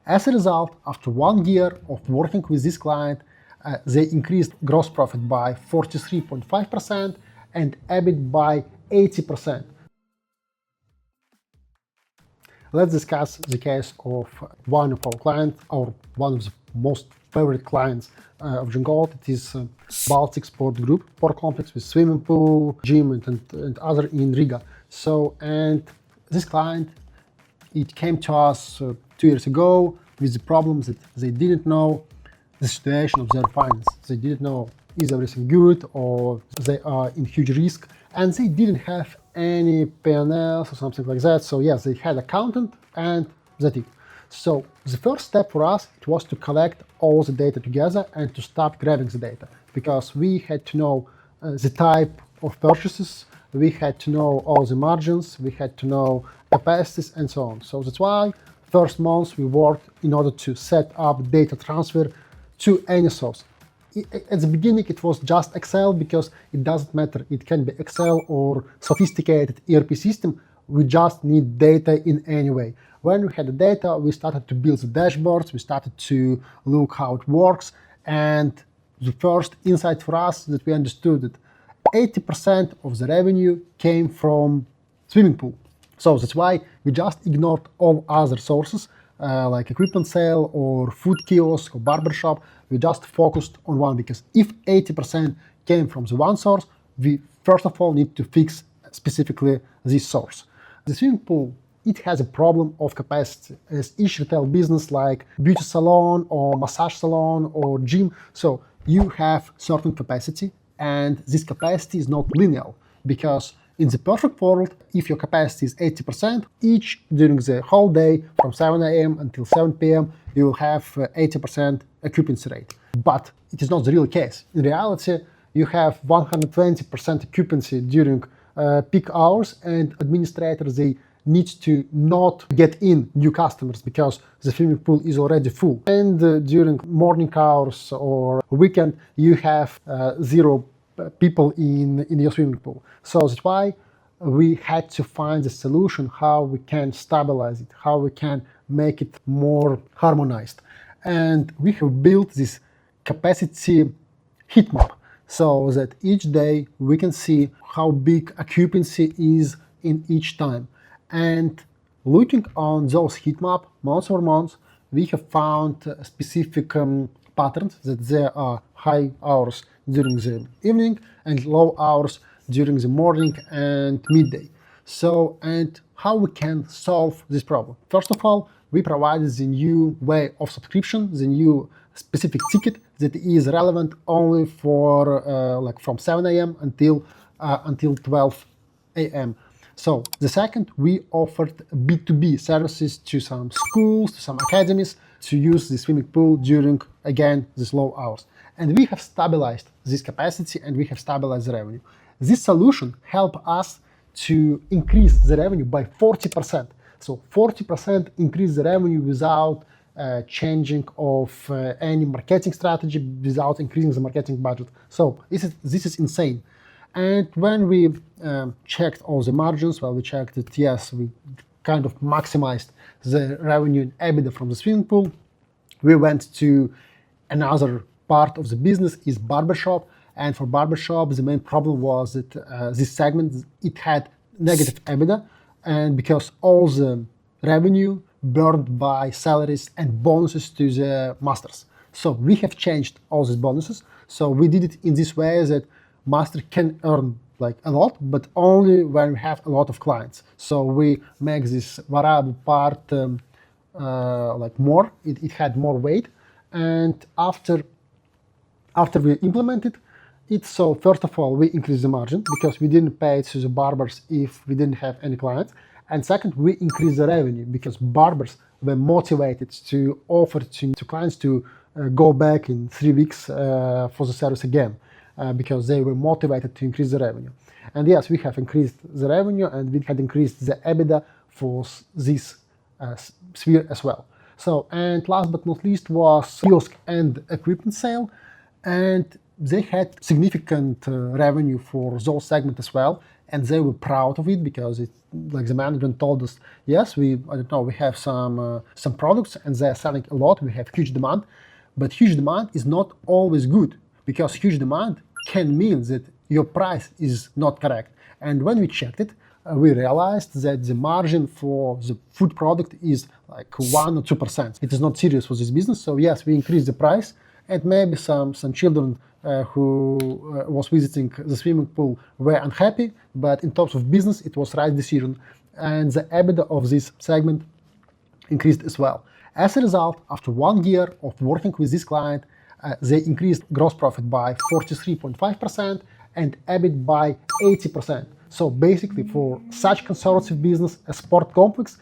As a result, after 1 year of working with this client, they increased gross profit by 43.5% and EBIT by 80%. Let's discuss the case of one of our clients, or one of the most favorite clients of Gold. It is Baltic Sport Group, sport complex with swimming pool, gym, and other in Riga. And this client, it came to us 2 years ago with the problems that they didn't know the situation of their finance. They didn't know is everything good or they are in huge risk, and they didn't have any P&Ls or something like that. So yes, they had accountant and that's it. So the first step for us, it was to collect all the data together and to start grabbing the data, because we had to know the type of purchases, we had to know all the margins, we had to know capacities and so on. So that's why first months we worked in order to set up data transfer to any source. At the beginning it was just Excel, because it doesn't matter, it can be Excel or sophisticated ERP system, we just need data in any way. When we had the data, we started to build the dashboards, we started to look how it works, and the first insight for us that we understood that 80% of the revenue came from swimming pool. So that's why we just ignored all other sources, like equipment sale or food kiosk or barbershop. We just focused on one, because if 80% came from the one source, we first of all need to fix specifically this source. The swimming pool, it has a problem of capacity, as each retail business like beauty salon or massage salon or gym. So you have certain capacity, and this capacity is not linear, because in the perfect world, if your capacity is 80%, each during the whole day from 7 a.m. until 7 p.m., you will have 80% occupancy rate. But it is not the real case. In reality, you have 120% occupancy during peak hours, and administrators, they need to not get in new customers because the swimming pool is already full. And during morning hours or weekend, you have zero people in your swimming pool. So that's why we had to find a solution how we can stabilize it, how we can make it more harmonized. And we have built this capacity heat map, so that each day we can see how big occupancy is in each time. And looking on those heat map month over month, we have found specific patterns, that there are high hours during the evening and low hours during the morning and midday. So, and how we can solve this problem? First of all, we provided the new way of subscription, the new specific ticket that is relevant only for like from 7 a.m. until 12 a.m. So the second, we offered B2B services to some schools, to some academies, to use the swimming pool during, again, these low hours. And we have stabilized this capacity and we have stabilized the revenue. This solution helped us to increase the revenue by 40%. So 40% increase the revenue without changing of any marketing strategy, without increasing the marketing budget. So this is insane. And when we checked all the margins, well, we checked that yes, we kind of maximized the revenue and EBITDA from the swimming pool. We went to another part of the business, is barbershop. And for barbershop, the main problem was that this segment, it had negative EBITDA, and because all the revenue burned by salaries and bonuses to the masters. So we have changed all these bonuses. So we did it in this way that master can earn like a lot, but only when we have a lot of clients. So we make this variable part like more, it had more weight. And after we implemented it, so first of all, we increased the margin because we didn't pay to the barbers if we didn't have any clients. And second, we increased the revenue because barbers were motivated to offer to clients to go back in 3 weeks for the service again. Because they were motivated to increase the revenue. And yes, we have increased the revenue and we had increased the EBITDA for this sphere as well. So, and last but not least was kiosk and equipment sale. And they had significant revenue for those segments as well. and they were proud of it because it, like the management told us, yes, we have some products and they're selling a lot, we have huge demand, but huge demand is not always good, because huge demand can mean that your price is not correct. And when we checked it, we realized that the margin for the food product is like 1 or 2%. It is not serious for this business. So yes, we increased the price, and maybe some children who was visiting the swimming pool were unhappy, but in terms of business, it was right decision. And the EBITDA of this segment increased as well. As a result, after 1 year of working with this client, they increased gross profit by 43.5% and EBIT by 80%. So basically, for such conservative business, a sport complex,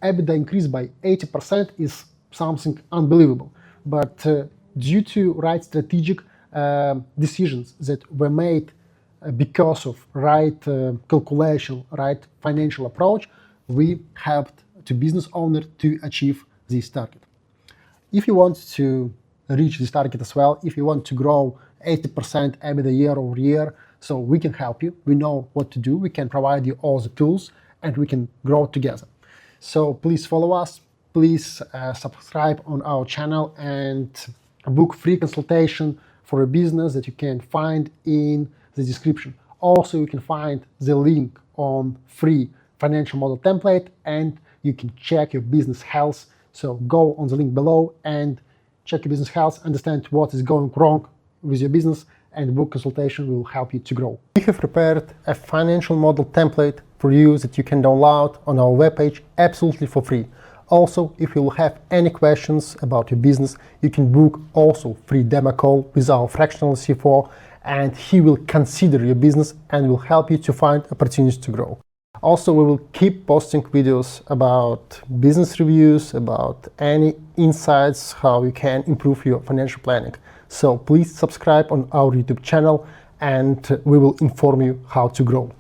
EBITDA increase by 80% is something unbelievable. But due to right strategic decisions that were made because of right calculation, right financial approach, we helped the business owner to achieve this target. If you want to reach this target as well, if you want to grow 80% EBITDA year over year, so we can help you. We know what to do. We can provide you all the tools, and we can grow together. So please follow us. Please subscribe on our channel and book free consultation for a business that you can find in the description. Also, you can find the link on free financial model template, and you can check your business health. So go on the link below and check your business health, understand what is going wrong with your business, and book consultation will help you to grow. We have prepared a financial model template for you that you can download on our webpage absolutely for free. Also, if you have any questions about your business, you can book also free demo call with our fractional CFO, and he will consider your business and will help you to find opportunities to grow. Also, we will keep posting videos about business reviews, about any insights, how you can improve your financial planning. So please subscribe on our YouTube channel, and we will inform you how to grow.